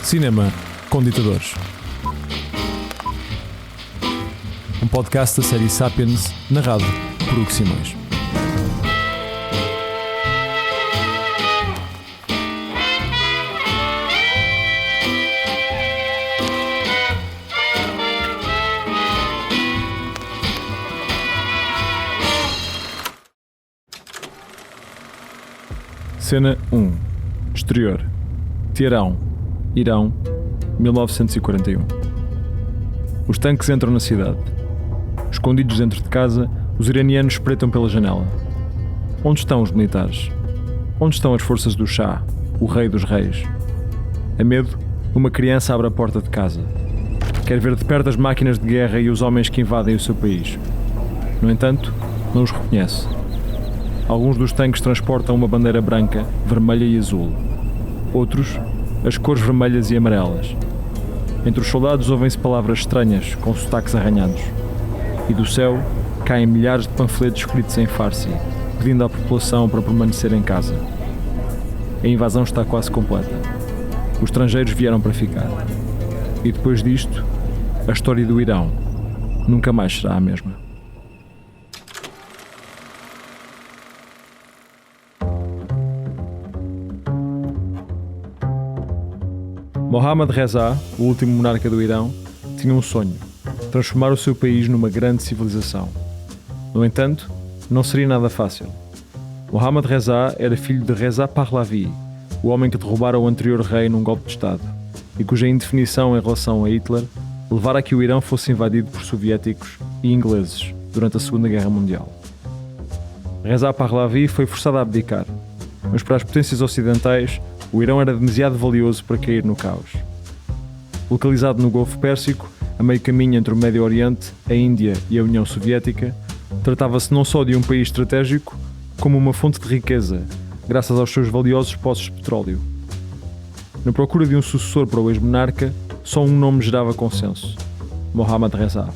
Cinema com Ditadores. Um podcast da série Sapiens, narrado por Hugo Simões. Cena 1. Exterior. Teherão, Irão, 1941. Os tanques entram na cidade. Escondidos dentro de casa, os iranianos espreitam pela janela. Onde estão os militares? Onde estão as forças do Shah, o rei dos reis? A medo, uma criança abre a porta de casa. Quer ver de perto as máquinas de guerra e os homens que invadem o seu país. No entanto, não os reconhece. Alguns dos tanques transportam uma bandeira branca, vermelha e azul. Outros, as cores vermelhas e amarelas. Entre os soldados ouvem-se palavras estranhas, com sotaques arranhados. E do céu, caem milhares de panfletos escritos em Farsi, pedindo à população para permanecer em casa. A invasão está quase completa. Os estrangeiros vieram para ficar. E depois disto, a história do Irão nunca mais será a mesma. Mohammad Reza, o último monarca do Irão, tinha um sonho: transformar o seu país numa grande civilização. No entanto, não seria nada fácil. Mohammad Reza era filho de Reza Pahlavi, o homem que derrubara o anterior rei num golpe de Estado, e cuja indefinição em relação a Hitler levara a que o Irão fosse invadido por soviéticos e ingleses durante a Segunda Guerra Mundial. Reza Pahlavi foi forçado a abdicar, mas para as potências ocidentais, o Irão era demasiado valioso para cair no caos. Localizado no Golfo Pérsico, a meio caminho entre o Médio Oriente, a Índia e a União Soviética, tratava-se não só de um país estratégico, como uma fonte de riqueza, graças aos seus valiosos poços de petróleo. Na procura de um sucessor para o ex-monarca, só um nome gerava consenso: Mohammad Reza.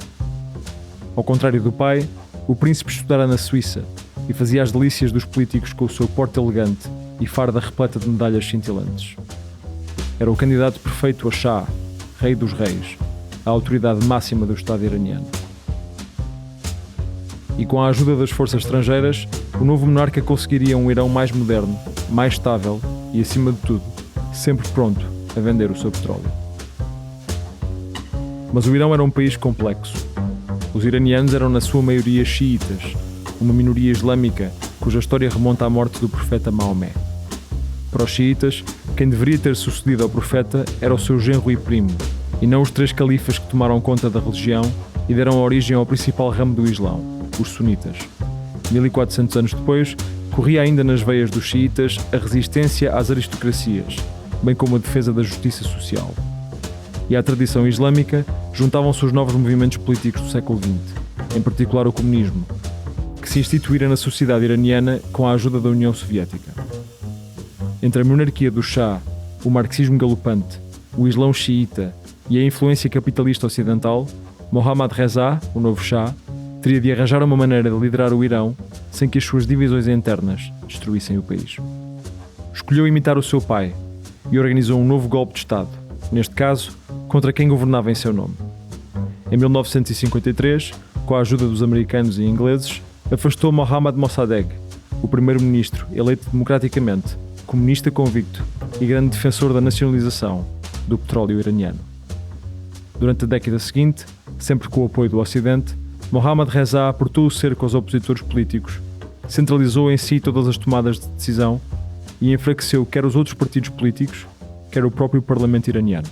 Ao contrário do pai, o príncipe estudara na Suíça e fazia as delícias dos políticos com o seu porte elegante e farda repleta de medalhas cintilantes. Era o candidato perfeito a Shah, rei dos reis, a autoridade máxima do Estado iraniano. E com a ajuda das forças estrangeiras, o novo monarca conseguiria um Irão mais moderno, mais estável e, acima de tudo, sempre pronto a vender o seu petróleo. Mas o Irão era um país complexo. Os iranianos eram na sua maioria xiitas, uma minoria islâmica cuja história remonta à morte do profeta Maomé. Para os xiitas, quem deveria ter sucedido ao profeta era o seu genro e primo, e não os 3 califas que tomaram conta da religião e deram origem ao principal ramo do Islão, os sunitas. 1400 anos depois, corria ainda nas veias dos xiitas a resistência às aristocracias, bem como a defesa da justiça social. E à tradição islâmica juntavam-se os novos movimentos políticos do século XX, em particular o comunismo, que se instituíra na sociedade iraniana com a ajuda da União Soviética. Entre a monarquia do Shah, o marxismo galopante, o Islão xiita e a influência capitalista ocidental, Mohammad Reza, o novo Shah, teria de arranjar uma maneira de liderar o Irão sem que as suas divisões internas destruíssem o país. Escolheu imitar o seu pai e organizou um novo golpe de Estado, neste caso, contra quem governava em seu nome. Em 1953, com a ajuda dos americanos e ingleses, afastou Mohammad Mossadegh, o primeiro-ministro eleito democraticamente, comunista convicto e grande defensor da nacionalização do petróleo iraniano. Durante a década seguinte, sempre com o apoio do Ocidente, Mohammad Reza apertou o cerco aos opositores políticos, centralizou em si todas as tomadas de decisão e enfraqueceu quer os outros partidos políticos, quer o próprio parlamento iraniano.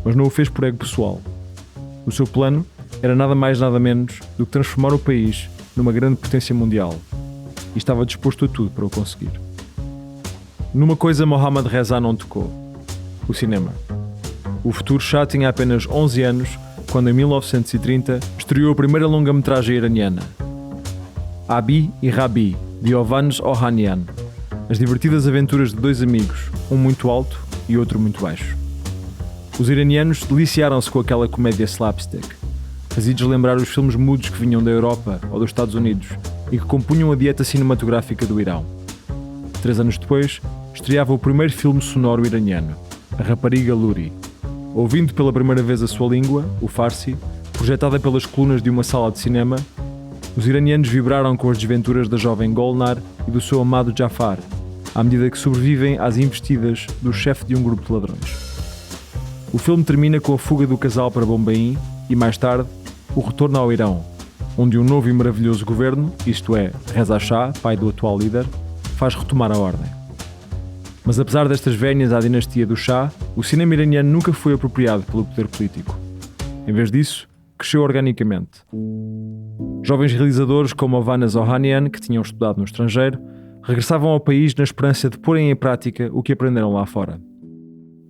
Mas não o fez por ego pessoal. O seu plano era nada mais nada menos do que transformar o país numa grande potência mundial, e estava disposto a tudo para o conseguir. Numa coisa Mohammad Reza não tocou: o cinema. O futuro Shah tinha apenas 11 anos quando, em 1930, estreou a primeira longa-metragem iraniana, Abi e Rabi, de Ovanes Ohanian, as divertidas aventuras de 2 amigos, um muito alto e outro muito baixo. Os iranianos deliciaram-se com aquela comédia slapstick, fazia-lhes lembrar os filmes mudos que vinham da Europa ou dos Estados Unidos e que compunham a dieta cinematográfica do Irão. 3 anos depois, estreava o primeiro filme sonoro iraniano, a rapariga Luri. Ouvindo pela primeira vez a sua língua, o Farsi, projetada pelas colunas de uma sala de cinema, os iranianos vibraram com as desventuras da jovem Golnar e do seu amado Jafar, à medida que sobrevivem às investidas do chefe de um grupo de ladrões. O filme termina com a fuga do casal para Bombaim e, mais tarde, o retorno ao Irão, onde um novo e maravilhoso governo, isto é, Reza Shah, pai do atual líder, faz retomar a ordem. Mas apesar destas vénias à dinastia do Shah, o cinema iraniano nunca foi apropriado pelo poder político. Em vez disso, cresceu organicamente. Jovens realizadores como Ovanes Ohanian, que tinham estudado no estrangeiro, regressavam ao país na esperança de porem em prática o que aprenderam lá fora.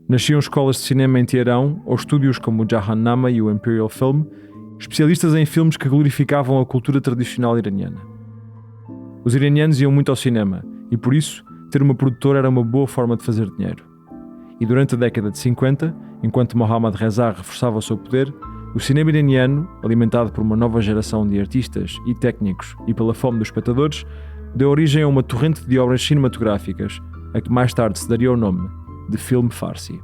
Nasciam escolas de cinema em Teherão, ou estúdios como o Jahannama e o Imperial Film, especialistas em filmes que glorificavam a cultura tradicional iraniana. Os iranianos iam muito ao cinema, e por isso, ter uma produtora era uma boa forma de fazer dinheiro. E durante a década de 50, enquanto Mohammad Reza reforçava o seu poder, o cinema iraniano, alimentado por uma nova geração de artistas e técnicos e pela fome dos espectadores, deu origem a uma torrente de obras cinematográficas, a que mais tarde se daria o nome de Film Farsi.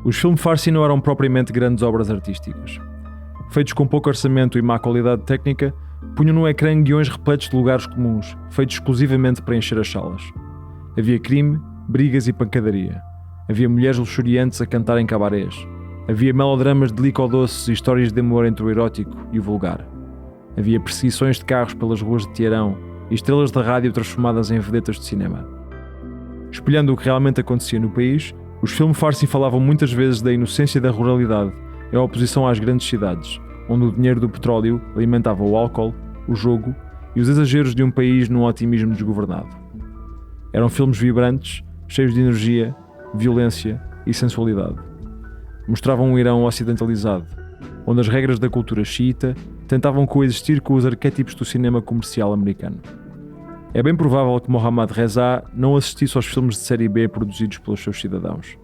Os Film Farsi não eram propriamente grandes obras artísticas. Feitos com pouco orçamento e má qualidade técnica, punham no ecrã guiões repletos de lugares comuns, feitos exclusivamente para encher as salas. Havia crime, brigas e pancadaria. Havia mulheres luxuriantes a cantar em cabarés. Havia melodramas delicodoces e histórias de amor entre o erótico e o vulgar. Havia perseguições de carros pelas ruas de Teherão e estrelas de rádio transformadas em vedetas de cinema. Espelhando o que realmente acontecia no país, os filmes Farsi falavam muitas vezes da inocência da ruralidade em oposição às grandes cidades, onde o dinheiro do petróleo alimentava o álcool, o jogo e os exageros de um país num otimismo desgovernado. Eram filmes vibrantes, cheios de energia, violência e sensualidade. Mostravam um Irão ocidentalizado, onde as regras da cultura xiita tentavam coexistir com os arquétipos do cinema comercial americano. É bem provável que Mohammad Reza não assistisse aos filmes de série B produzidos pelos seus cidadãos,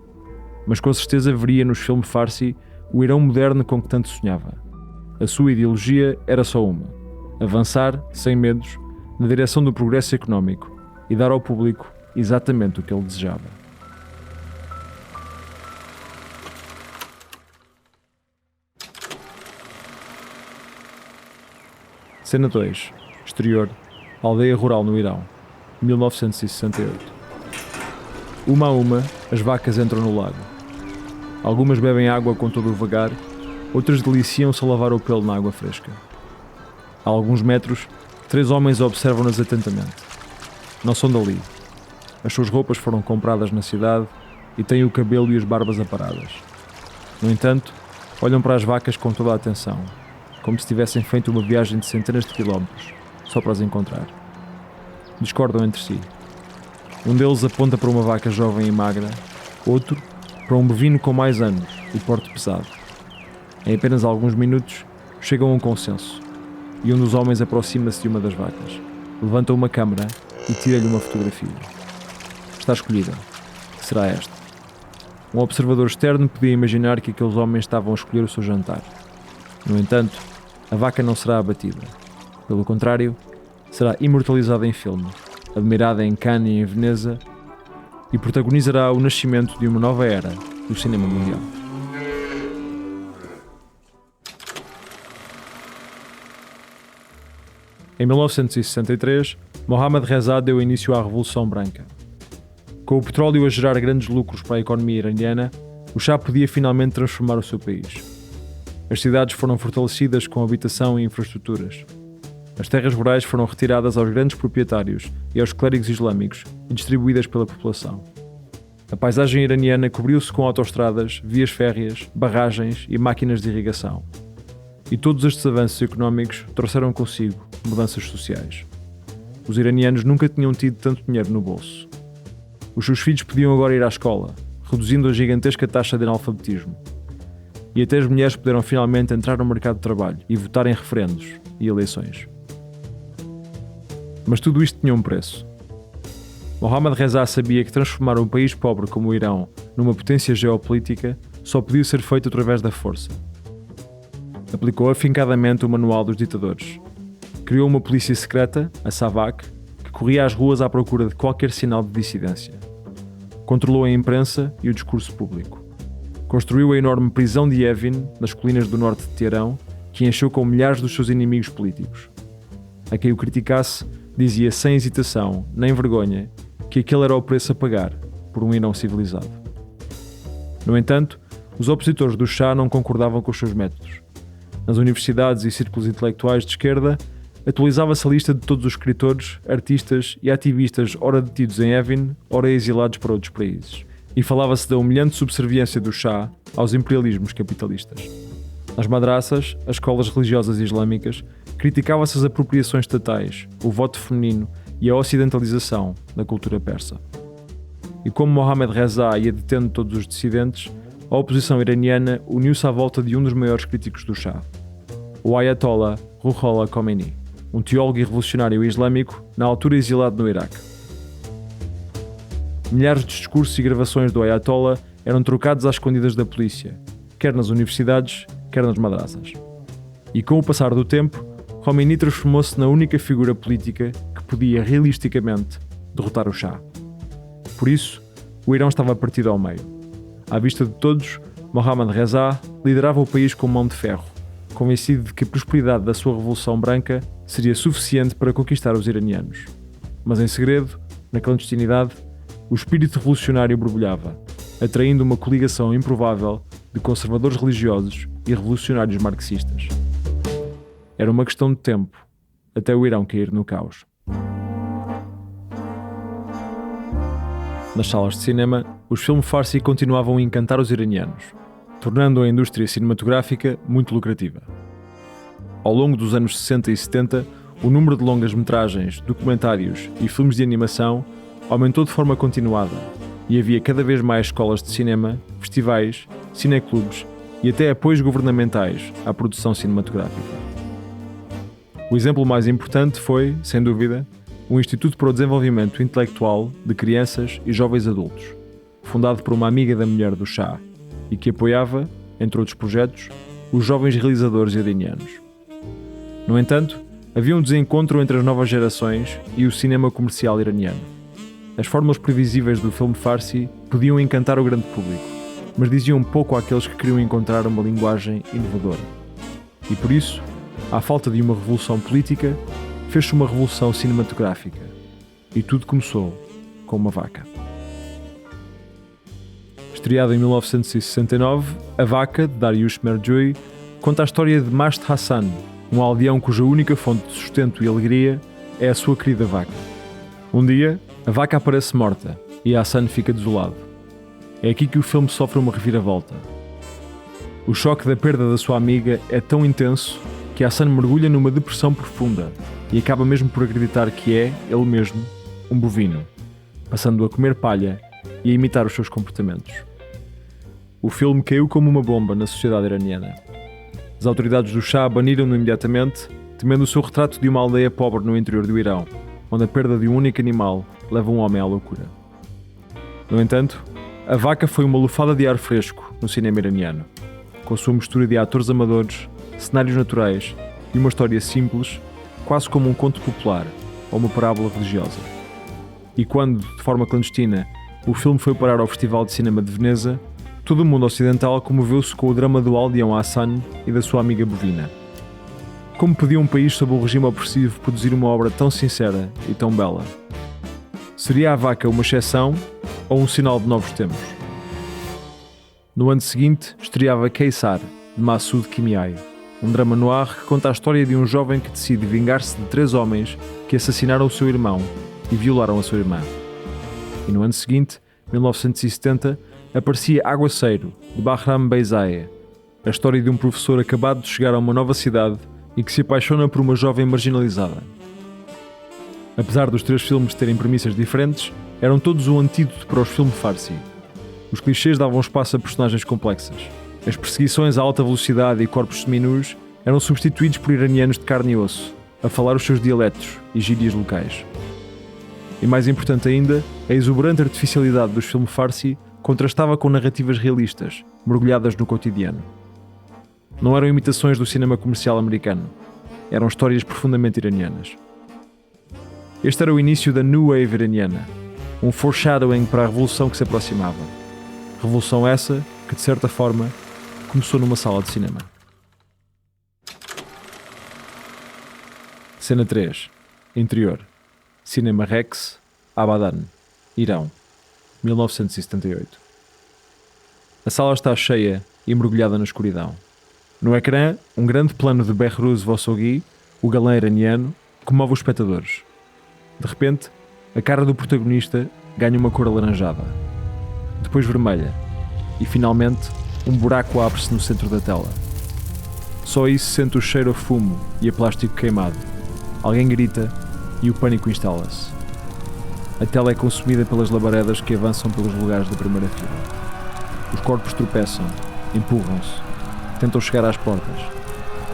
mas com certeza veria nos filmes Farsi o Irão moderno com que tanto sonhava. A sua ideologia era só uma: avançar, sem medos, na direção do progresso económico e dar ao público exatamente o que ele desejava. Cena 2. Exterior. Aldeia rural no Irão. 1968. Uma a uma, as vacas entram no lago. Algumas bebem água com todo o vagar, outras deliciam-se a lavar o pelo na água fresca. A alguns metros, 3 homens observam-nas atentamente. Não são dali. As suas roupas foram compradas na cidade e têm o cabelo e as barbas aparadas. No entanto, olham para as vacas com toda a atenção, como se tivessem feito uma viagem de centenas de quilómetros, só para as encontrar. Discordam entre si. Um deles aponta para uma vaca jovem e magra, outro para um bovino com mais anos e porte pesado. Em apenas alguns minutos, chegam a um consenso, e um dos homens aproxima-se de uma das vacas, levanta uma câmara e tira-lhe uma fotografia. Está escolhida. Será esta. Um observador externo podia imaginar que aqueles homens estavam a escolher o seu jantar. No entanto, a vaca não será abatida. Pelo contrário, será imortalizada em filme, admirada em Cannes e em Veneza, e protagonizará o nascimento de uma nova era do cinema mundial. Em 1963, Mohammad Reza deu início à Revolução Branca. Com o petróleo a gerar grandes lucros para a economia iraniana, o Shah podia finalmente transformar o seu país. As cidades foram fortalecidas com habitação e infraestruturas. As terras rurais foram retiradas aos grandes proprietários e aos clérigos islâmicos e distribuídas pela população. A paisagem iraniana cobriu-se com autoestradas, vias férreas, barragens e máquinas de irrigação. E todos estes avanços económicos trouxeram consigo mudanças sociais. Os iranianos nunca tinham tido tanto dinheiro no bolso. Os seus filhos podiam agora ir à escola, reduzindo a gigantesca taxa de analfabetismo. E até as mulheres puderam finalmente entrar no mercado de trabalho e votar em referendos e eleições. Mas tudo isto tinha um preço. Mohammad Reza sabia que transformar um país pobre como o Irão numa potência geopolítica só podia ser feito através da força. Aplicou afincadamente o manual dos ditadores. Criou uma polícia secreta, a Savak, que corria às ruas à procura de qualquer sinal de dissidência. Controlou a imprensa e o discurso público. Construiu a enorme prisão de Evin, nas colinas do norte de Teherão, que encheu com milhares dos seus inimigos políticos. A quem o criticasse, dizia sem hesitação, nem vergonha, que aquele era o preço a pagar por um Irão civilizado. No entanto, os opositores do Shah não concordavam com os seus métodos. Nas universidades e círculos intelectuais de esquerda, atualizava-se a lista de todos os escritores, artistas e ativistas ora detidos em Evin, ora exilados para outros países. E falava-se da humilhante subserviência do Shah aos imperialismos capitalistas. Nas madraças, as escolas religiosas islâmicas, criticava-se as apropriações estatais, o voto feminino e a ocidentalização da cultura persa. E como Mohammad Reza ia detendo todos os dissidentes, a oposição iraniana uniu-se à volta de um dos maiores críticos do Shah, o Ayatollah Ruhollah Khomeini, um teólogo e revolucionário islâmico, na altura exilado no Iraque. Milhares de discursos e gravações do Ayatollah eram trocados às escondidas da polícia, quer nas universidades, quer nas madraças. E com o passar do tempo, Khomeini transformou-se na única figura política que podia realisticamente derrotar o Shah. Por isso, o Irão estava partido ao meio. À vista de todos, Mohammad Reza liderava o país com mão de ferro, convencido de que a prosperidade da sua Revolução Branca seria suficiente para conquistar os iranianos. Mas em segredo, na clandestinidade, o espírito revolucionário borbulhava, atraindo uma coligação improvável de conservadores religiosos e revolucionários marxistas. Era uma questão de tempo, até o Irão cair no caos. Nas salas de cinema, os filmes Farsi continuavam a encantar os iranianos, tornando a indústria cinematográfica muito lucrativa. Ao longo dos anos 60 e 70, o número de longas-metragens, documentários e filmes de animação aumentou de forma continuada e havia cada vez mais escolas de cinema, festivais, cineclubes e até apoios governamentais à produção cinematográfica. O exemplo mais importante foi, sem dúvida, o Instituto para o Desenvolvimento Intelectual de Crianças e Jovens Adultos, fundado por uma amiga da mulher do Shah e que apoiava, entre outros projetos, os jovens realizadores iranianos. No entanto, havia um desencontro entre as novas gerações e o cinema comercial iraniano. As fórmulas previsíveis do filme Farsi podiam encantar o grande público, mas diziam pouco àqueles que queriam encontrar uma linguagem inovadora. E por isso, à falta de uma revolução política, fez-se uma revolução cinematográfica. E tudo começou com uma vaca. Estreado em 1969, A Vaca, de Dariush Merjoui, conta a história de Masht Hassan, um aldeão cuja única fonte de sustento e alegria é a sua querida vaca. Um dia, a vaca aparece morta e Hassan fica desolado. É aqui que o filme sofre uma reviravolta. O choque da perda da sua amiga é tão intenso que Hassan mergulha numa depressão profunda e acaba mesmo por acreditar que é, ele mesmo, um bovino, passando a comer palha e a imitar os seus comportamentos. O filme caiu como uma bomba na sociedade iraniana. As autoridades do Shah baniram-no imediatamente, temendo o seu retrato de uma aldeia pobre no interior do Irão, onde a perda de um único animal leva um homem à loucura. No entanto, A Vaca foi uma lufada de ar fresco no cinema iraniano, com a sua mistura de atores amadores, cenários naturais e uma história simples, quase como um conto popular ou uma parábola religiosa. E quando, de forma clandestina, o filme foi parar ao Festival de Cinema de Veneza, todo o mundo ocidental comoveu-se com o drama do aldeão Hassan e da sua amiga bovina. Como podia um país sob um regime opressivo produzir uma obra tão sincera e tão bela? Seria A Vaca uma exceção ou um sinal de novos tempos? No ano seguinte, estreava Kaysar, de Massoud Kimiai, um drama noir que conta a história de um jovem que decide vingar-se de 3 homens que assassinaram o seu irmão e violaram a sua irmã. E no ano seguinte, 1970, aparecia Aguaceiro, de Bahram Beyzaie, a história de um professor acabado de chegar a uma nova cidade e que se apaixona por uma jovem marginalizada. Apesar dos 3 filmes terem premissas diferentes, eram todos um antídoto para os filmes Farsi. Os clichês davam espaço a personagens complexas. As perseguições a alta velocidade e corpos seminus eram substituídos por iranianos de carne e osso, a falar os seus dialetos e gírias locais. E mais importante ainda, a exuberante artificialidade dos filmes Farsi contrastava com narrativas realistas, mergulhadas no cotidiano. Não eram imitações do cinema comercial americano, eram histórias profundamente iranianas. Este era o início da New Wave iraniana, um foreshadowing para a revolução que se aproximava. Revolução essa que, de certa forma, começou numa sala de cinema. Cena 3. Interior. Cinema Rex, Abadan, Irão, 1978. A sala está cheia e mergulhada na escuridão. No ecrã, um grande plano de Behruz Vossogui, o galã iraniano, comove os espectadores. De repente, a cara do protagonista ganha uma cor alaranjada, depois vermelha, e finalmente um buraco abre-se no centro da tela. Só aí se sente o cheiro a fumo e a plástico queimado. Alguém grita e o pânico instala-se. A tela é consumida pelas labaredas que avançam pelos lugares da primeira fila. Os corpos tropeçam, empurram-se, tentam chegar às portas,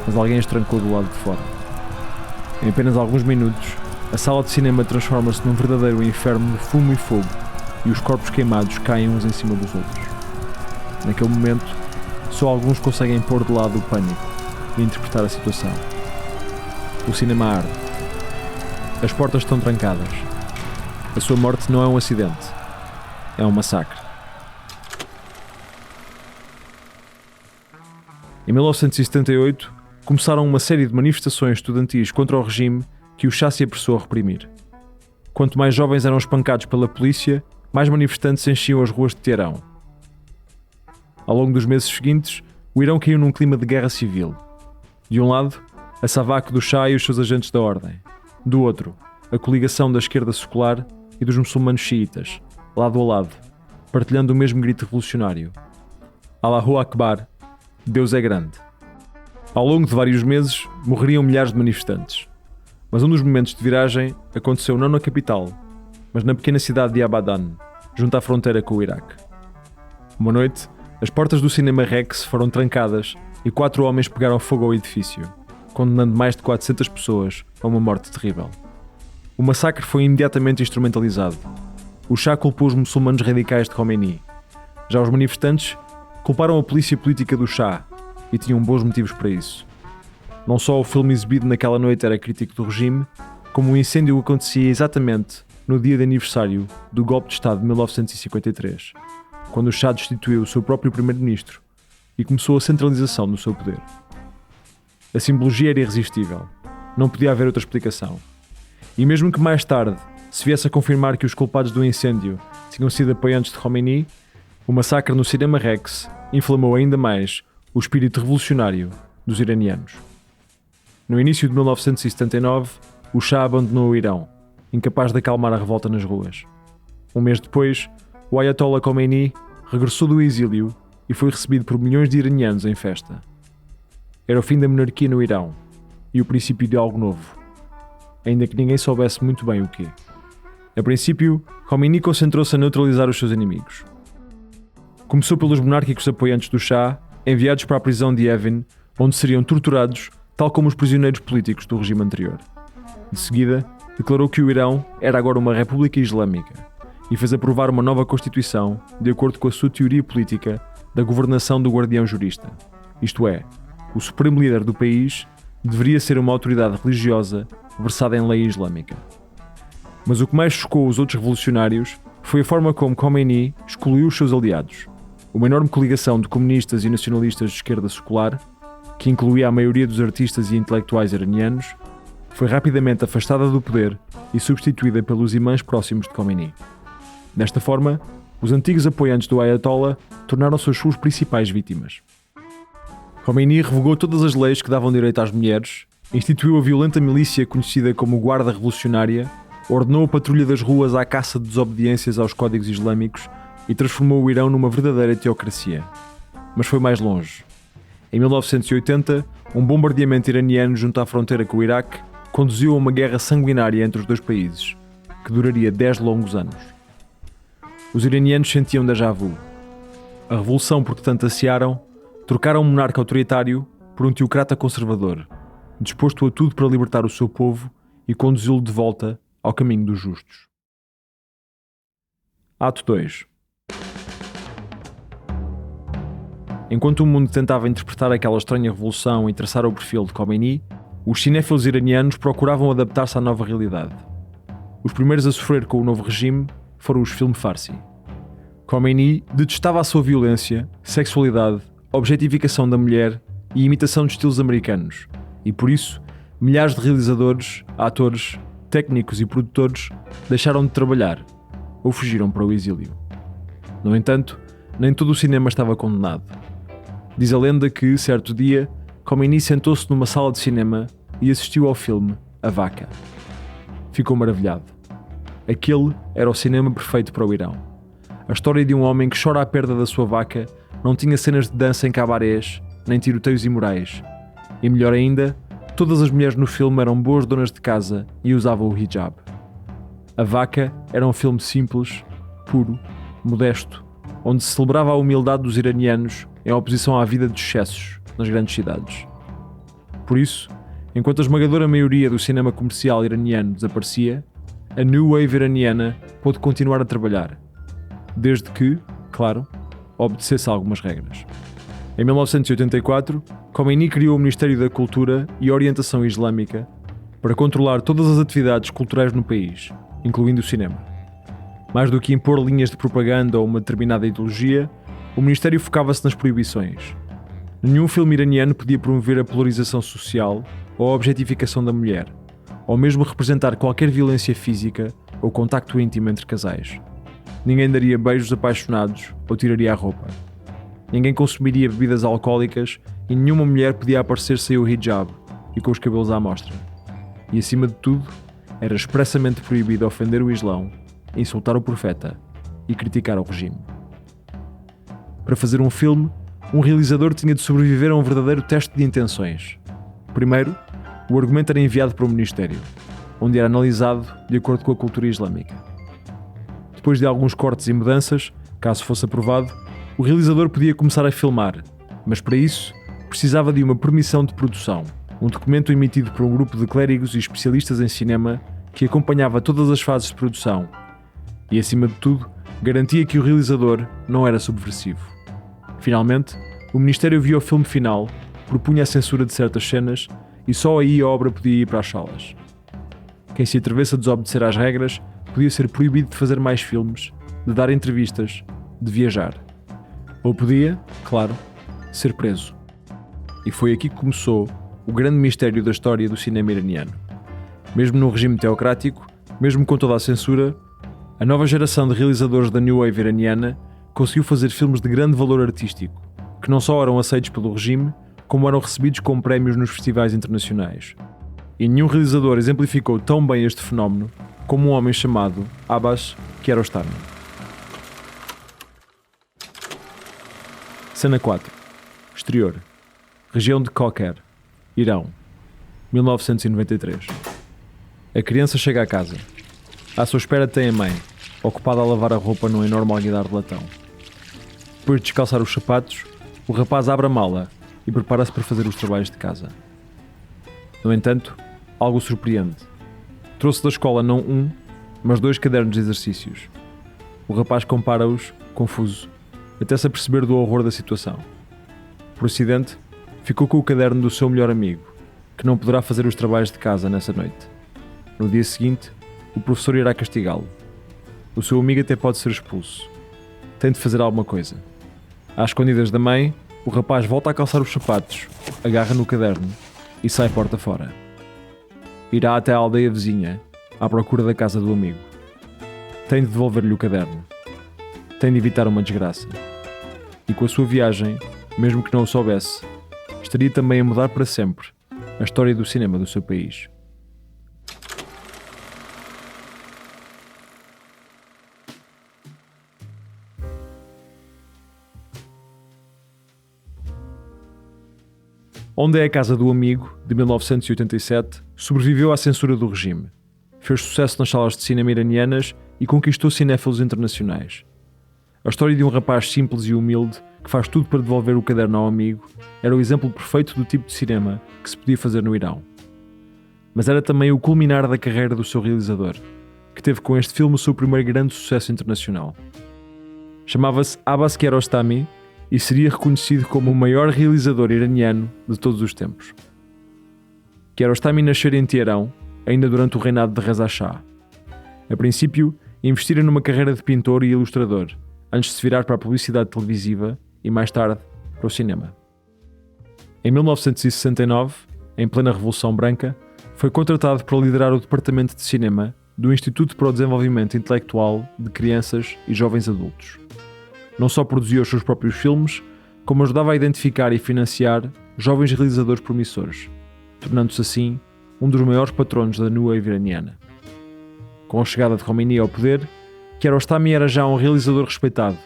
mas alguém as trancou do lado de fora. Em apenas alguns minutos, a sala de cinema transforma-se num verdadeiro inferno de fumo e fogo, e os corpos queimados caem uns em cima dos outros. Naquele momento, só alguns conseguem pôr de lado o pânico e interpretar a situação. O cinema arde. As portas estão trancadas. A sua morte não é um acidente. É um massacre. Em 1978, começaram uma série de manifestações estudantis contra o regime que o Shah se apressou a reprimir. Quanto mais jovens eram espancados pela polícia, mais manifestantes enchiam as ruas de Teherão. Ao longo dos meses seguintes, o Irão caiu num clima de guerra civil. De um lado, a SAVAK do Shah e os seus agentes da ordem. Do outro, a coligação da esquerda secular e dos muçulmanos xiitas, lado a lado, partilhando o mesmo grito revolucionário. Allahu Akbar, Deus é grande. Ao longo de vários meses, morreriam milhares de manifestantes. Mas um dos momentos de viragem aconteceu não na capital, mas na pequena cidade de Abadan, junto à fronteira com o Iraque. Uma noite, as portas do cinema Rex foram trancadas e 4 homens pegaram fogo ao edifício, condenando mais de 400 pessoas a uma morte terrível. O massacre foi imediatamente instrumentalizado. O Shah culpou os muçulmanos radicais de Khomeini. Já os manifestantes culparam a polícia política do Shah e tinham bons motivos para isso. Não só o filme exibido naquela noite era crítico do regime, como o incêndio acontecia exatamente no dia de aniversário do golpe de Estado de 1953, quando o Shah destituiu o seu próprio primeiro-ministro e começou a centralização do seu poder. A simbologia era irresistível. Não podia haver outra explicação. E mesmo que mais tarde se viesse a confirmar que os culpados do incêndio tinham sido apoiantes de Khomeini, o massacre no cinema Rex inflamou ainda mais o espírito revolucionário dos iranianos. No início de 1979, o Shah abandonou o Irão, incapaz de acalmar a revolta nas ruas. Um mês depois, o Ayatollah Khomeini regressou do exílio e foi recebido por milhões de iranianos em festa. Era o fim da monarquia no Irão e o princípio de algo novo, ainda que ninguém soubesse muito bem o quê. A princípio, Khomeini concentrou-se a neutralizar os seus inimigos. Começou pelos monárquicos apoiantes do Shah, enviados para a prisão de Evin, onde seriam torturados, tal como os prisioneiros políticos do regime anterior. De seguida, declarou que o Irão era agora uma república islâmica e fez aprovar uma nova constituição de acordo com a sua teoria política da governação do guardião jurista. Isto é, o supremo líder do país deveria ser uma autoridade religiosa versada em lei islâmica. Mas o que mais chocou os outros revolucionários foi a forma como Khomeini excluiu os seus aliados. Uma enorme coligação de comunistas e nacionalistas de esquerda secular, que incluía a maioria dos artistas e intelectuais iranianos, foi rapidamente afastada do poder e substituída pelos imãs próximos de Khomeini. Desta forma, os antigos apoiantes do Ayatollah tornaram-se as suas principais vítimas. Khomeini revogou todas as leis que davam direito às mulheres, instituiu a violenta milícia conhecida como Guarda Revolucionária, ordenou a patrulha das ruas à caça de desobediências aos códigos islâmicos e transformou o Irão numa verdadeira teocracia. Mas foi mais longe. Em 1980, um bombardeamento iraniano junto à fronteira com o Iraque conduziu a uma guerra sanguinária entre os dois países, que duraria 10 longos anos. Os iranianos sentiam déjà vu. A revolução por que tanto ansiaram trocaram um monarca autoritário por um teocrata conservador, disposto a tudo para libertar o seu povo e conduzi-lo de volta ao caminho dos justos. Ato 2. Enquanto o mundo tentava interpretar aquela estranha revolução e traçar o perfil de Khomeini, os cinéfilos iranianos procuravam adaptar-se à nova realidade. Os primeiros a sofrer com o novo regime foram os filmes Farsi. Khomeini detestava a sua violência, sexualidade, objetificação da mulher e imitação de estilos americanos, e por isso, milhares de realizadores, atores, técnicos e produtores deixaram de trabalhar ou fugiram para o exílio. No entanto, nem todo o cinema estava condenado. Diz a lenda que, certo dia, Khomeini sentou-se numa sala de cinema e assistiu ao filme A Vaca. Ficou maravilhado. Aquele era o cinema perfeito para o Irão. A história de um homem que chora à perda da sua vaca não tinha cenas de dança em cabarés, nem tiroteios imorais. E melhor ainda, todas as mulheres no filme eram boas donas de casa e usavam o hijab. A Vaca era um filme simples, puro, modesto, onde se celebrava a humildade dos iranianos em oposição à vida de excessos nas grandes cidades. Por isso, enquanto a esmagadora maioria do cinema comercial iraniano desaparecia, a New Wave iraniana pôde continuar a trabalhar, desde que, claro, obedecesse a algumas regras. Em 1984, Khomeini criou o Ministério da Cultura e Orientação Islâmica para controlar todas as atividades culturais no país, incluindo o cinema. Mais do que impor linhas de propaganda ou uma determinada ideologia, o Ministério focava-se nas proibições. Nenhum filme iraniano podia promover a polarização social ou a objetificação da mulher, ou mesmo representar qualquer violência física ou contacto íntimo entre casais. Ninguém daria beijos apaixonados ou tiraria a roupa. Ninguém consumiria bebidas alcoólicas e nenhuma mulher podia aparecer sem o hijab e com os cabelos à mostra. E acima de tudo, era expressamente proibido ofender o Islão, insultar o profeta e criticar o regime. Para fazer um filme, um realizador tinha de sobreviver a um verdadeiro teste de intenções. Primeiro, o argumento era enviado para o Ministério, onde era analisado de acordo com a cultura islâmica. Depois de alguns cortes e mudanças, caso fosse aprovado, o realizador podia começar a filmar, mas para isso precisava de uma permissão de produção, um documento emitido por um grupo de clérigos e especialistas em cinema que acompanhava todas as fases de produção e, acima de tudo, garantia que o realizador não era subversivo. Finalmente, o Ministério viu o filme final, propunha a censura de certas cenas e só aí a obra podia ir para as salas. Quem se atrevesse a desobedecer às regras podia ser proibido de fazer mais filmes, de dar entrevistas, de viajar. Ou podia, claro, ser preso. E foi aqui que começou o grande mistério da história do cinema iraniano. Mesmo num regime teocrático, mesmo com toda a censura, a nova geração de realizadores da New Wave iraniana conseguiu fazer filmes de grande valor artístico, que não só eram aceitos pelo regime, como eram recebidos com prémios nos festivais internacionais. E nenhum realizador exemplificou tão bem este fenómeno como um homem chamado Abbas Kiarostami. Cena 4. Exterior. Região de Koker, Irão, 1993. A criança chega à casa. À sua espera tem a mãe, ocupada a lavar a roupa num enorme alguidar de latão. Depois de descalçar os sapatos, o rapaz abre a mala e prepara-se para fazer os trabalhos de casa. No entanto, algo surpreende. Trouxe da escola não um, mas 2 cadernos de exercícios. O rapaz compara-os, confuso, até se aperceber do horror da situação. Por acidente, ficou com o caderno do seu melhor amigo, que não poderá fazer os trabalhos de casa nessa noite. No dia seguinte, o professor irá castigá-lo. O seu amigo até pode ser expulso. Tem de fazer alguma coisa. Às escondidas da mãe, o rapaz volta a calçar os sapatos, agarra no caderno e sai porta fora. Irá até à aldeia vizinha, à procura da casa do amigo. Tem de devolver-lhe o caderno. Tem de evitar uma desgraça. E com a sua viagem, mesmo que não o soubesse, estaria também a mudar para sempre a história do cinema do seu país. Onde é a Casa do Amigo, de 1987, sobreviveu à censura do regime. Fez sucesso nas salas de cinema iranianas e conquistou cinéfilos internacionais. A história de um rapaz simples e humilde que faz tudo para devolver o caderno ao amigo era o exemplo perfeito do tipo de cinema que se podia fazer no Irão. Mas era também o culminar da carreira do seu realizador, que teve com este filme o seu primeiro grande sucesso internacional. Chamava-se Abbas Kiarostami e seria reconhecido como o maior realizador iraniano de todos os tempos. Kiarostami nasceu em Teherão, ainda durante o reinado de Reza Shah. A princípio, investira numa carreira de pintor e ilustrador, antes de se virar para a publicidade televisiva e, mais tarde, para o cinema. Em 1969, em plena Revolução Branca, foi contratado para liderar o departamento de cinema do Instituto para o Desenvolvimento Intelectual de Crianças e Jovens Adultos. Não só produzia os seus próprios filmes, como ajudava a identificar e financiar jovens realizadores promissores, tornando-se assim um dos maiores patronos da New Wave iraniana. Com a chegada de Khomeini ao poder, Kiarostami era já um realizador respeitado,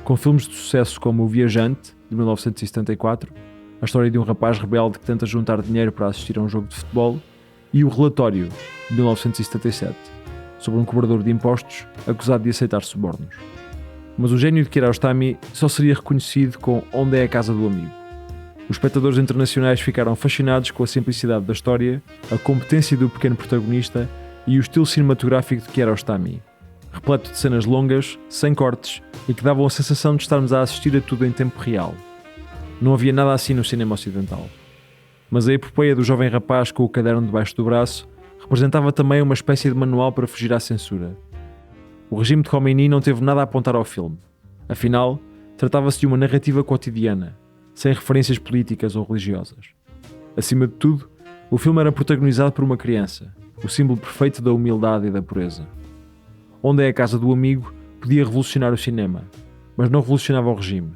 com filmes de sucesso como O Viajante, de 1974, a história de um rapaz rebelde que tenta juntar dinheiro para assistir a um jogo de futebol, e O Relatório, de 1977, sobre um cobrador de impostos acusado de aceitar subornos. Mas o gênio de Kiarostami só seria reconhecido com Onde é a Casa do Amigo. Os espectadores internacionais ficaram fascinados com a simplicidade da história, a competência do pequeno protagonista e o estilo cinematográfico de Kiarostami, repleto de cenas longas, sem cortes e que davam a sensação de estarmos a assistir a tudo em tempo real. Não havia nada assim no cinema ocidental. Mas a epopeia do jovem rapaz com o caderno debaixo do braço representava também uma espécie de manual para fugir à censura. O regime de Khomeini não teve nada a apontar ao filme. Afinal, tratava-se de uma narrativa cotidiana, sem referências políticas ou religiosas. Acima de tudo, o filme era protagonizado por uma criança, o símbolo perfeito da humildade e da pureza. Onde é a Casa do Amigo podia revolucionar o cinema, mas não revolucionava o regime.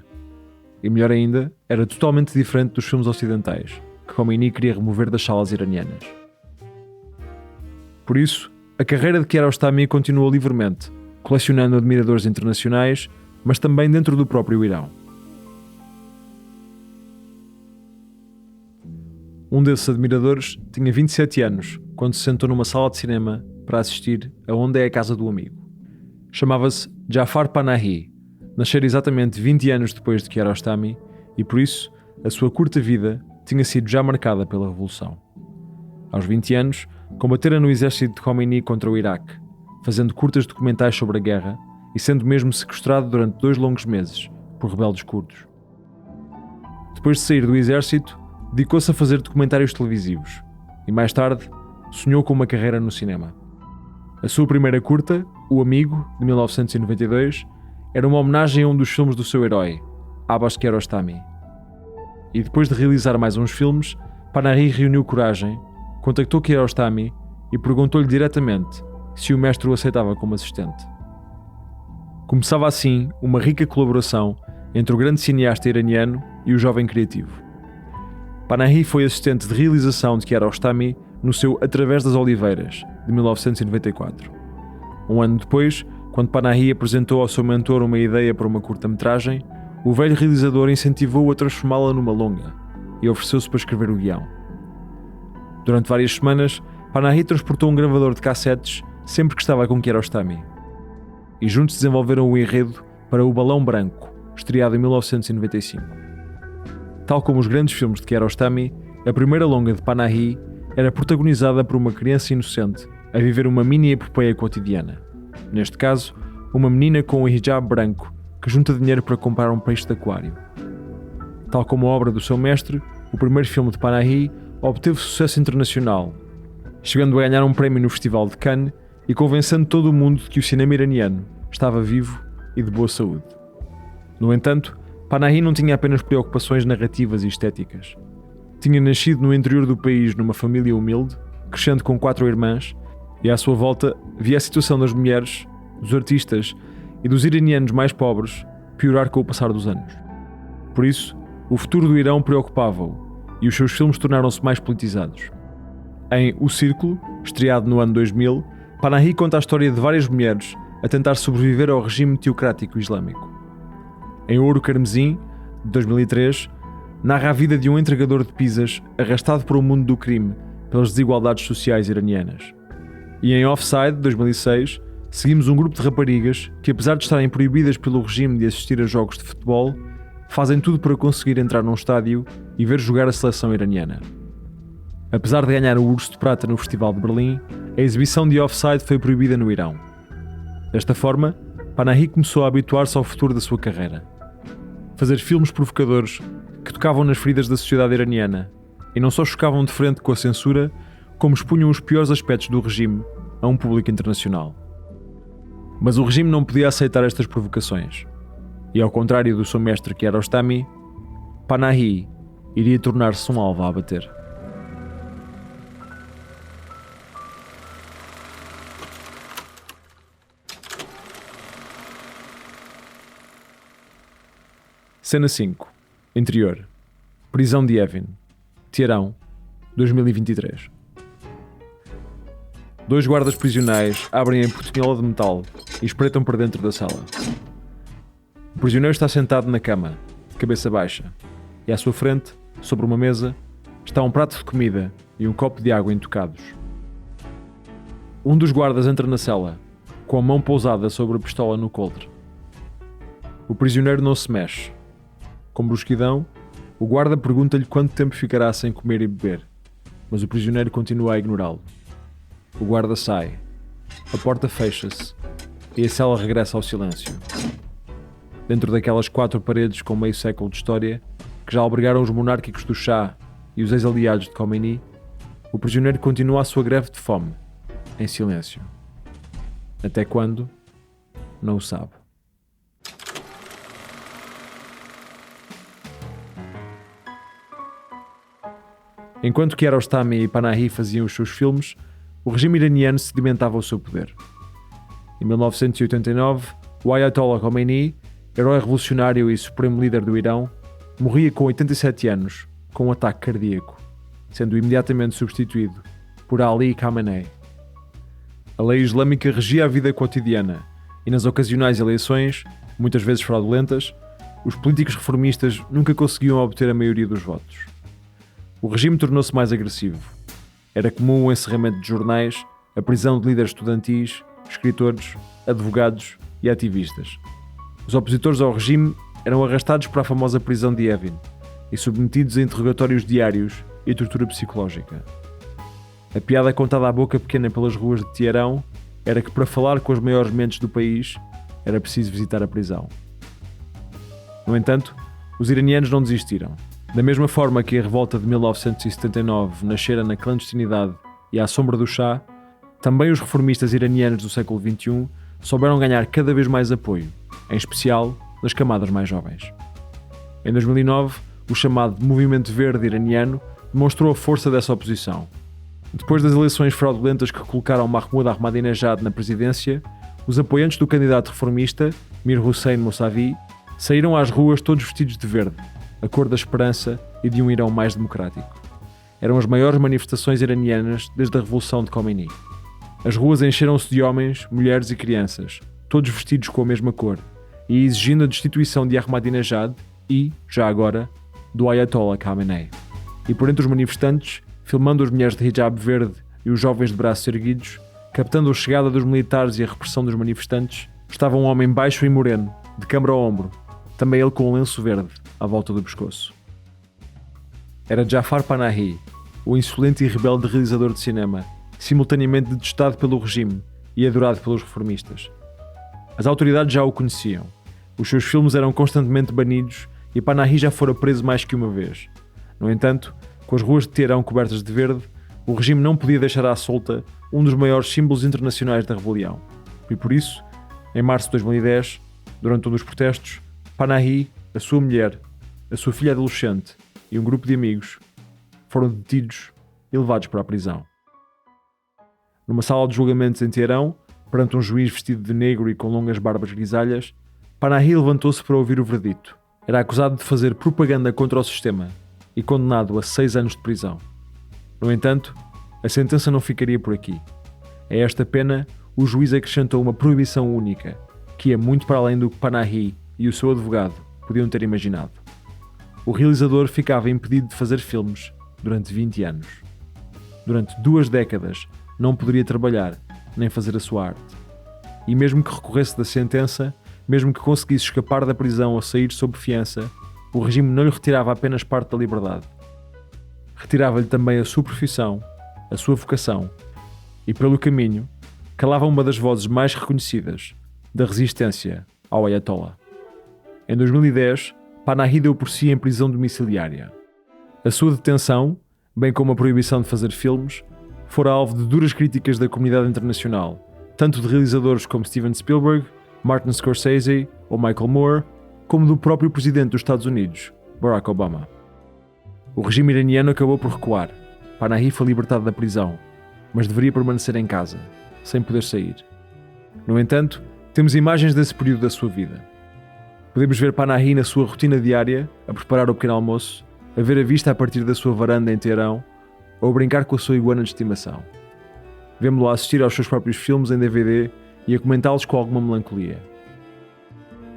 E melhor ainda, era totalmente diferente dos filmes ocidentais, que Khomeini queria remover das salas iranianas. Por isso, a carreira de Kiarostami continuou livremente, colecionando admiradores internacionais, mas também dentro do próprio Irão. Um desses admiradores tinha 27 anos quando se sentou numa sala de cinema para assistir a Onde é a Casa do Amigo. Chamava-se Jafar Panahi, nascera exatamente 20 anos depois de Kiarostami e, por isso, a sua curta vida tinha sido já marcada pela Revolução. Aos 20 anos, combatera no exército de Khomeini contra o Iraque, fazendo curtas documentais sobre a guerra e sendo mesmo sequestrado durante 2 longos meses por rebeldes curdos. Depois de sair do exército, dedicou-se a fazer documentários televisivos e, mais tarde, sonhou com uma carreira no cinema. A sua primeira curta, O Amigo, de 1992, era uma homenagem a um dos filmes do seu herói, Abbas Kiarostami. E depois de realizar mais uns filmes, Panahi reuniu coragem, contactou Kiarostami e perguntou-lhe diretamente se o mestre o aceitava como assistente. Começava assim uma rica colaboração entre o grande cineasta iraniano e o jovem criativo. Panahi foi assistente de realização de Kiarostami no seu Através das Oliveiras, de 1994. Um ano depois, quando Panahi apresentou ao seu mentor uma ideia para uma curta-metragem, o velho realizador incentivou-o a transformá-la numa longa e ofereceu-se para escrever o guião. Durante várias semanas, Panahi transportou um gravador de cassetes sempre que estava com Kiarostami. E juntos desenvolveram o enredo para O Balão Branco, estreado em 1995. Tal como os grandes filmes de Kiarostami, a primeira longa de Panahi era protagonizada por uma criança inocente a viver uma mini-epopeia cotidiana. Neste caso, uma menina com um hijab branco que junta dinheiro para comprar um peixe de aquário. Tal como a obra do seu mestre, o primeiro filme de Panahi obteve sucesso internacional, chegando a ganhar um prémio no Festival de Cannes e convencendo todo o mundo de que o cinema iraniano estava vivo e de boa saúde. No entanto, Panahi não tinha apenas preocupações narrativas e estéticas. Tinha nascido no interior do país numa família humilde, crescendo com 4 irmãs, e à sua volta via a situação das mulheres, dos artistas e dos iranianos mais pobres piorar com o passar dos anos. Por isso, o futuro do Irão preocupava-o e os seus filmes tornaram-se mais politizados. Em O Círculo, estreado no ano 2000, Panahi conta a história de várias mulheres a tentar sobreviver ao regime teocrático islâmico. Em Ouro Carmesim, de 2003, narra a vida de um entregador de pizzas arrastado para o mundo do crime pelas desigualdades sociais iranianas. E em Offside, de 2006, seguimos um grupo de raparigas que, apesar de estarem proibidas pelo regime de assistir a jogos de futebol, fazem tudo para conseguir entrar num estádio e ver jogar a seleção iraniana. Apesar de ganhar o Urso de Prata no Festival de Berlim, a exibição de Offside foi proibida no Irão. Desta forma, Panahi começou a habituar-se ao futuro da sua carreira. Fazer filmes provocadores que tocavam nas feridas da sociedade iraniana e não só chocavam de frente com a censura, como expunham os piores aspectos do regime a um público internacional. Mas o regime não podia aceitar estas provocações. E ao contrário do seu mestre Kiarostami, Panahi iria tornar-se um alvo a abater. Cena 5. Interior. Prisão de Evin. Teherão, 2023. 2 guardas prisionais abrem a portinhola de metal e espreitam para dentro da sala. O prisioneiro está sentado na cama, de cabeça baixa, e à sua frente, sobre uma mesa, está um prato de comida e um copo de água intocados. Um dos guardas entra na cela, com a mão pousada sobre a pistola no coldre. O prisioneiro não se mexe. Com brusquidão, o guarda pergunta-lhe quanto tempo ficará sem comer e beber, mas o prisioneiro continua a ignorá-lo. O guarda sai, a porta fecha-se e a cela regressa ao silêncio. Dentro daquelas 4 paredes com meio século de história, que já albergaram os monárquicos do Shah e os ex-aliados de Khomeini, o prisioneiro continua a sua greve de fome, em silêncio. Até quando? Não o sabe. Enquanto Kiarostami e Panahi faziam os seus filmes, o regime iraniano sedimentava o seu poder. Em 1989, o Ayatollah Khomeini, herói revolucionário e supremo líder do Irão, morria com 87 anos, com um ataque cardíaco, sendo imediatamente substituído por Ali Khamenei. A lei islâmica regia a vida cotidiana e nas ocasionais eleições, muitas vezes fraudulentas, os políticos reformistas nunca conseguiam obter a maioria dos votos. O regime tornou-se mais agressivo. Era comum o encerramento de jornais, a prisão de líderes estudantis, escritores, advogados e ativistas. Os opositores ao regime eram arrastados para a famosa prisão de Evin e submetidos a interrogatórios diários e tortura psicológica. A piada contada à boca pequena pelas ruas de Teherão era que para falar com as maiores mentes do país era preciso visitar a prisão. No entanto, os iranianos não desistiram. Da mesma forma que a revolta de 1979 nascera na clandestinidade e à sombra do Shah, também os reformistas iranianos do século XXI souberam ganhar cada vez mais apoio, em especial das camadas mais jovens. Em 2009, o chamado Movimento Verde iraniano demonstrou a força dessa oposição. Depois das eleições fraudulentas que colocaram Mahmoud Ahmadinejad na presidência, os apoiantes do candidato reformista, Mir Hossein Mousavi, saíram às ruas todos vestidos de verde, a cor da esperança e de um Irão mais democrático. Eram as maiores manifestações iranianas desde a Revolução de Khomeini. As ruas encheram-se de homens, mulheres e crianças, todos vestidos com a mesma cor, e exigindo a destituição de Ahmadinejad e, já agora, do Ayatollah Khamenei. E por entre os manifestantes, filmando as mulheres de hijab verde e os jovens de braços erguidos, captando a chegada dos militares e a repressão dos manifestantes, estava um homem baixo e moreno, de câmara ao ombro, também ele com um lenço verde à volta do pescoço. Era Jafar Panahi, o insolente e rebelde realizador de cinema, simultaneamente detestado pelo regime e adorado pelos reformistas. As autoridades já o conheciam. Os seus filmes eram constantemente banidos e Panahi já fora preso mais que uma vez. No entanto, com as ruas de Teherão cobertas de verde, o regime não podia deixar à solta um dos maiores símbolos internacionais da rebelião. E por isso, em março de 2010, durante um dos protestos, Panahi, a sua mulher, a sua filha adolescente e um grupo de amigos foram detidos e levados para a prisão. Numa sala de julgamentos em Teherão, perante um juiz vestido de negro e com longas barbas grisalhas, Panahi levantou-se para ouvir o verdito. Era acusado de fazer propaganda contra o sistema e condenado a 6 anos de prisão. No entanto, a sentença não ficaria por aqui. A esta pena, o juiz acrescentou uma proibição única, que ia muito para além do que Panahi e o seu advogado podiam ter imaginado. O realizador ficava impedido de fazer filmes durante 20 anos. Durante 2 décadas não poderia trabalhar nem fazer a sua arte. E mesmo que recorresse da sentença, mesmo que conseguisse escapar da prisão ou sair sob fiança, o regime não lhe retirava apenas parte da liberdade. Retirava-lhe também a sua profissão, a sua vocação e, pelo caminho, calava uma das vozes mais reconhecidas da resistência ao Ayatollah. Em 2010, Panahi deu por si em prisão domiciliária. A sua detenção, bem como a proibição de fazer filmes, fora alvo de duras críticas da comunidade internacional, tanto de realizadores como Steven Spielberg, Martin Scorsese ou Michael Moore, como do próprio presidente dos Estados Unidos, Barack Obama. O regime iraniano acabou por recuar. Panahi foi libertado da prisão, mas deveria permanecer em casa, sem poder sair. No entanto, temos imagens desse período da sua vida. Podemos ver Panahi na sua rotina diária, a preparar o pequeno almoço, a ver a vista a partir da sua varanda em Teherão, ou a brincar com a sua iguana de estimação. Vemo-lo a assistir aos seus próprios filmes em DVD e a comentá-los com alguma melancolia.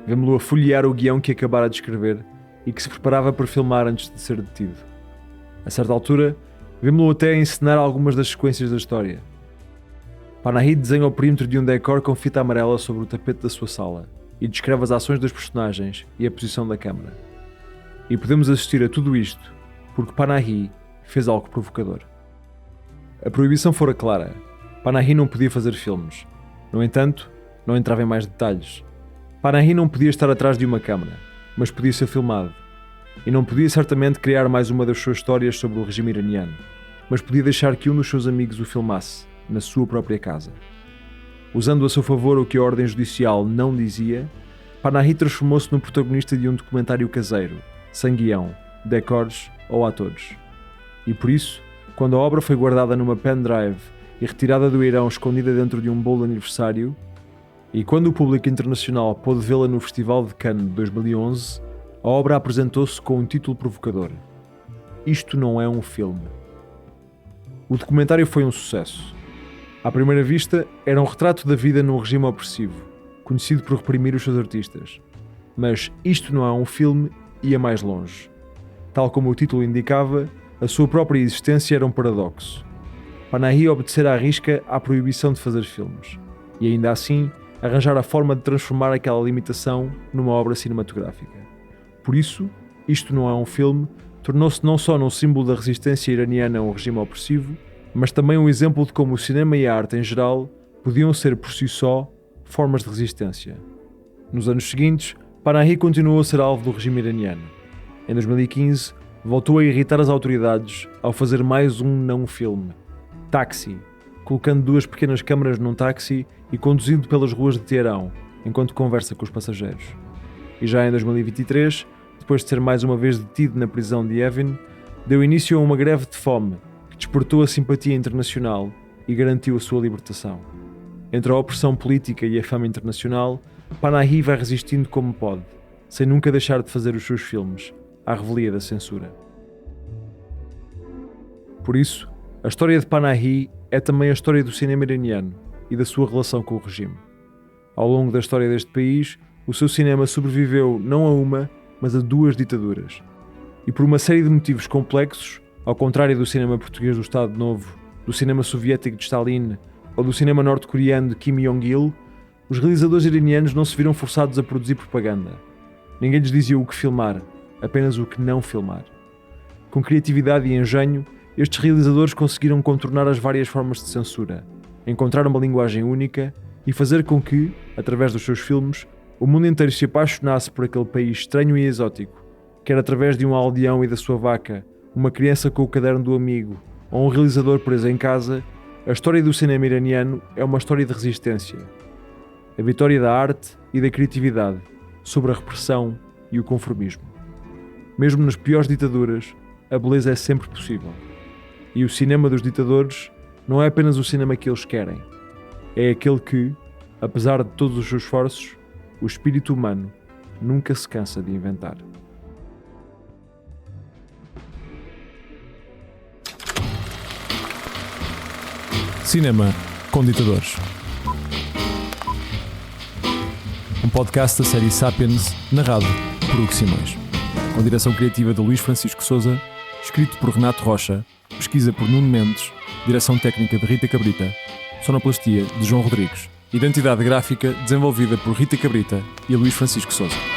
Vemo-lo a folhear o guião que acabara de escrever e que se preparava para filmar antes de ser detido. A certa altura, vemo-lo até a encenar algumas das sequências da história. Panahi desenha o perímetro de um decor com fita amarela sobre o tapete da sua sala e descreve as ações dos personagens e a posição da câmara. E podemos assistir a tudo isto porque Panahi fez algo provocador. A proibição fora clara. Panahi não podia fazer filmes. No entanto, não entrava em mais detalhes. Panahi não podia estar atrás de uma câmara, mas podia ser filmado. E não podia certamente criar mais uma das suas histórias sobre o regime iraniano, mas podia deixar que um dos seus amigos o filmasse, na sua própria casa. Usando a seu favor o que a ordem judicial não dizia, Panahi transformou-se no protagonista de um documentário caseiro, sem guião, decors ou atores. E por isso, quando a obra foi guardada numa pendrive e retirada do Irão escondida dentro de um bolo de aniversário, e quando o público internacional pôde vê-la no Festival de Cannes de 2011, a obra apresentou-se com um título provocador: Isto não é um filme. O documentário foi um sucesso. À primeira vista, era um retrato da vida num regime opressivo, conhecido por reprimir os seus artistas. Mas isto não é um filme ia mais longe. Tal como o título indicava, a sua própria existência era um paradoxo. Panahi obedecera à risca à proibição de fazer filmes, e ainda assim arranjar a forma de transformar aquela limitação numa obra cinematográfica. Por isso, isto não é um filme, tornou-se não só num símbolo da resistência iraniana a um regime opressivo, mas também um exemplo de como o cinema e a arte em geral podiam ser por si só formas de resistência. Nos anos seguintes, Panahi continuou a ser alvo do regime iraniano. Em 2015, voltou a irritar as autoridades ao fazer mais um não-filme, Taxi, colocando duas pequenas câmaras num táxi e conduzindo pelas ruas de Teherão, enquanto conversa com os passageiros. E já em 2023, depois de ser mais uma vez detido na prisão de Evin, deu início a uma greve de fome que despertou a simpatia internacional e garantiu a sua libertação. Entre a opressão política e a fama internacional, Panahi vai resistindo como pode, sem nunca deixar de fazer os seus filmes, à revelia da censura. Por isso, a história de Panahi é também a história do cinema iraniano e da sua relação com o regime. Ao longo da história deste país, o seu cinema sobreviveu não a uma, mas a duas ditaduras. E por uma série de motivos complexos, ao contrário do cinema português do Estado Novo, do cinema soviético de Stalin ou do cinema norte-coreano de Kim Jong-il, os realizadores iranianos não se viram forçados a produzir propaganda. Ninguém lhes dizia o que filmar, apenas o que não filmar. Com criatividade e engenho, estes realizadores conseguiram contornar as várias formas de censura, encontrar uma linguagem única e fazer com que, através dos seus filmes, o mundo inteiro se apaixonasse por aquele país estranho e exótico, quer através de um aldeão e da sua vaca, uma criança com o caderno do amigo ou um realizador preso em casa. A história do cinema iraniano é uma história de resistência. A vitória da arte e da criatividade sobre a repressão e o conformismo. Mesmo nas piores ditaduras, a beleza é sempre possível. E o cinema dos ditadores não é apenas o cinema que eles querem. É aquele que, apesar de todos os seus esforços, o espírito humano nunca se cansa de inventar. Cinema com Ditadores. Um podcast da série Sapiens, narrado por Hugo Simões. Com direção criativa de Luís Francisco Souza, escrito por Renato Rocha, pesquisa por Nuno Mendes, direção técnica de Rita Cabrita, sonoplastia de João Rodrigues, identidade gráfica desenvolvida por Rita Cabrita e Luís Francisco Souza.